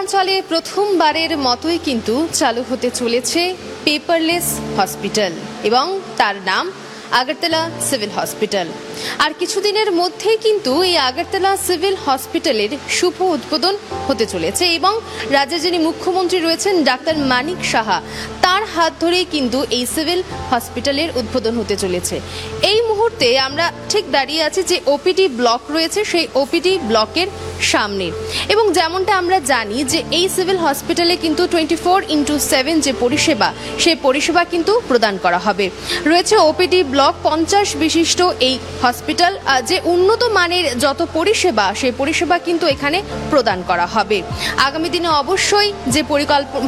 পূর্বাঞ্চলে প্রথমবারের মতোই কিন্তু চালু হতে চলেছে পেপারলেস হসপিটাল এবং তার নাম আগরতলা সিভিল হসপিটাল। আর কিছুদিনের মধ্যেই কিন্তু এই আগরতলা সিভিল হসপিটালের শুভ উদ্বোধন হতে চলেছে এবং রাজ্যের যিনি মুখ্যমন্ত্রী রয়েছেন ডাক্তার মানিক সাহা, তার হাত ধরেই কিন্তু এই সিভিল হসপিটালের উদ্বোধন হতে চলেছে। এই মুহূর্তে আমরা ঠিক দাঁড়িয়ে আছি যে ওপিডি ব্লক রয়েছে সেই ওপিডি ব্লকের সামনে, এবং যেমনটা আমরা জানি যে এই সিভিল হসপিটালে কিন্তু 24/7 যে পরিষেবা, সেই পরিষেবা কিন্তু প্রদান করা হবে। রয়েছে ওপিডি ব্লক, 50 বিশিষ্ট এই হসপিটাল, যে উন্নত মানের যত পরিষেবা সেই পরিষেবা কিন্তু এখানে প্রদান করা হবে। আগামী দিনে অবশ্যই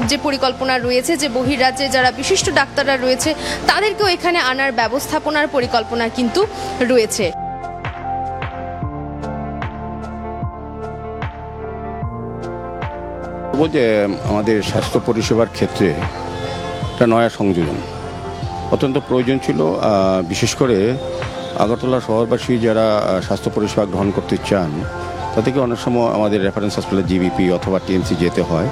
যে পরিকল্পনা রয়েছে, যে বহির্রাজ্যে যারা বিশিষ্ট ডাক্তাররা রয়েছে তাদেরকেও এখানে আনার ব্যবস্থাপনার পরিকল্পনা কিন্তু রয়েছে। যে আমাদের স্বাস্থ্য পরিষেবার ক্ষেত্রে একটা নয়া সংযোজন অত্যন্ত প্রয়োজন ছিল। বিশেষ করে আগরতলা শহরবাসী যারা স্বাস্থ্য পরিষেবা গ্রহণ করতে চান তাদেরকে অনেক সময় আমাদের রেফারেন্স হসপিটালে জিবিপি অথবা টিএমসি যেতে হয়।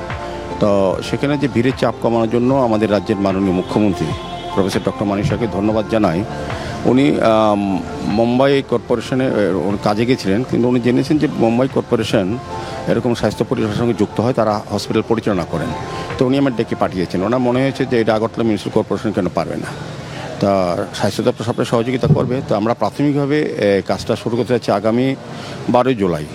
তো সেখানে যে ভিড়ের চাপ কমানোর জন্য আমাদের রাজ্যের মাননীয় মুখ্যমন্ত্রী প্রফেসর ডক্টর মানিক সাহাকে ধন্যবাদ জানাই। উনি মুম্বাই কর্পোরেশনে কাজে গেছিলেন, কিন্তু উনি জেনেছেন যে মুম্বাই কর্পোরেশন এরকম স্বাস্থ্য পরিষেবার সঙ্গে যুক্ত হয়, তারা হসপিটাল পরিচালনা করেন। তো উনি আমার ডেকে পাঠিয়েছেন। ওনার মনে হয়েছে যে এটা আগরতলা মিউনিসিপ্যাল কর্পোরেশন কেন পারবে না, তা স্বাস্থ্য দপ্তর সবটাই সহযোগিতা করবে। তো আমরা প্রাথমিকভাবে কাজটা শুরু করতে যাচ্ছি আগামী 12 জুলাই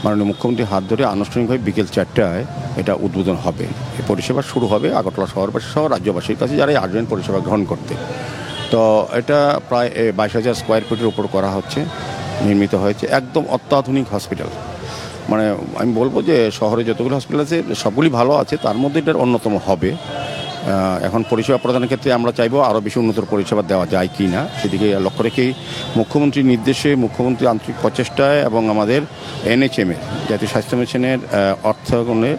মাননীয় মুখ্যমন্ত্রীর হাত ধরে আনুষ্ঠানিকভাবে বিকেল 4টায় এটা উদ্বোধন হবে। এই পরিষেবা শুরু হবে আগরতলা শহরবাসী সহ রাজ্যবাসীর কাছে যারা আসবেন পরিষেবা গ্রহণ করতে। তো এটা প্রায় 22,000 স্কোয়ার ফিটের উপর করা হচ্ছে, নির্মিত হয়েছে একদম অত্যাধুনিক হসপিটাল। মানে আমি বলবো যে শহরে যতগুলো হসপিটাল আছে সবগুলি ভালো আছে, তার মধ্যে এটার অন্যতম হবে। এখন পরিষেবা প্রদানের ক্ষেত্রে আমরা চাইবো আরও বেশি উন্নত পরিষেবা দেওয়া যায় কি না, সেদিকে লক্ষ্য রেখেই মুখ্যমন্ত্রীর নির্দেশে, মুখ্যমন্ত্রীর আন্তরিক প্রচেষ্টায় এবং আমাদের NHM-এর জাতীয় স্বাস্থ্য মিশনের অর্থায়নে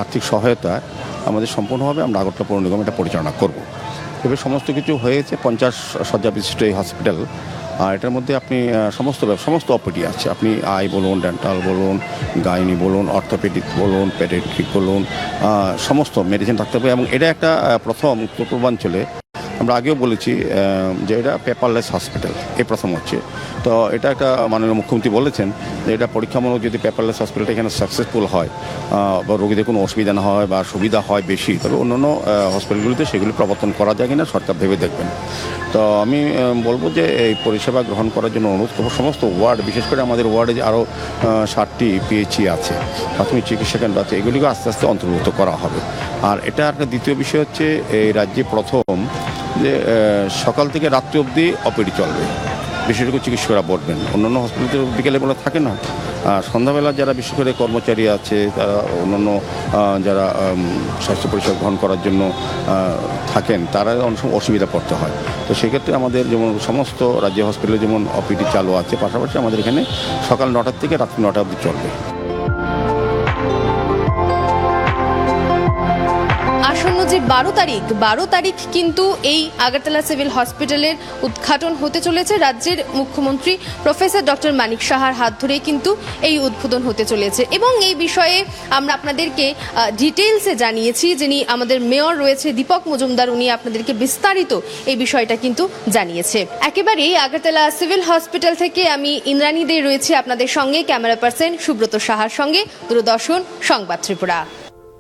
আর্থিক সহায়তায় আমাদের সম্পূর্ণভাবে আমরা আগরতলা পৌর নিগম এটা পরিচালনা করব। এবার সমস্ত কিছু হয়েছে, 50 শয্যা বিশিষ্ট এই হসপিটাল। আর এটার মধ্যে আপনি সমস্ত অপিডি আছে, আপনি আই বলুন, ডেন্টাল বলুন, গাইনি বলুন, অর্থোপেডিক বলুন, পেডিয়াট্রিক বলুন, সমস্ত মেডিসিন থাকতে হবে। এবং এটা একটা প্রথম উত্তর পূর্বাঞ্চলে, আমরা আগেও বলেছি যে এটা পেপারলেস হসপিটাল, এই প্রথম হচ্ছে। তো এটা একটা মাননীয় মুখ্যমন্ত্রী বলেছেন যে এটা পরীক্ষামূলক যদি পেপারলেস হসপিটালটা এখানে সাকসেসফুল হয় বা রোগীদের কোনো অসুবিধা না হয় বা সুবিধা হয় বেশি, তবে অন্যান্য হসপিটালগুলিতে সেগুলি প্রবর্তন করা যায় কিনা সরকার ভেবে দেখবেন। তো আমি বলবো যে এই পরিষেবা গ্রহণ করার জন্য অনুরোধ করবো সমস্ত ওয়ার্ড, বিশেষ করে আমাদের ওয়ার্ডে যে আরও 60টি PHC আছে, প্রাথমিক চিকিৎসা কেন্দ্র আছে, এগুলিকে আস্তে আস্তে অন্তর্ভুক্ত করা হবে। আর এটা একটা দ্বিতীয় বিষয় হচ্ছে এই রাজ্যে প্রথম যে সকাল থেকে রাত্রি অবধি অপিডি চলবে, বিশেষজ্ঞ চিকিৎসকরা বলবেন। অন্যান্য হসপিটালে বিকেলবেলা থাকে না, আর সন্ধ্যাবেলা যারা বিশেষ করে কর্মচারী আছে, তারা অন্যান্য যারা স্বাস্থ্য পরিষেবা গ্রহণ করার জন্য থাকেন, তারা অনেক সময় অসুবিধা পড়তে হয়। তো সেক্ষেত্রে আমাদের যেমন সমস্ত রাজ্য হসপিটালে যেমন অপিডি চালু আছে, পাশাপাশি আমাদের এখানে সকাল 9টা থেকে রাত্রি 9টা অবধি চলবে। আসন্ন যে 12 তারিখ কিন্তু এই আগরতলা সিভিল হসপিটালের উদ্ঘাটন হতে চলেছে। রাজ্যের মুখ্যমন্ত্রী প্রফেসর ডক্টর মানিক সাহার হাত ধরেই কিন্তু এই উদ্বোধন হতে চলেছে, এবং এই বিষয়ে আমরা আপনাদেরকে ডিটেলসে জানিয়েছি। যিনি আমাদের মেয়র রয়েছে দীপক মজুমদার, উনি আপনাদেরকে বিস্তারিত এই বিষয়টা কিন্তু জানিয়েছে। একেবারেই আগরতলা সিভিল হসপিটাল থেকে আমি ইন্দ্রাণী দে রয়েছে আপনাদের সঙ্গে, ক্যামেরা পার্সন সুব্রত সাহার সঙ্গে, দূরদর্শন সংবাদ ত্রিপুরা।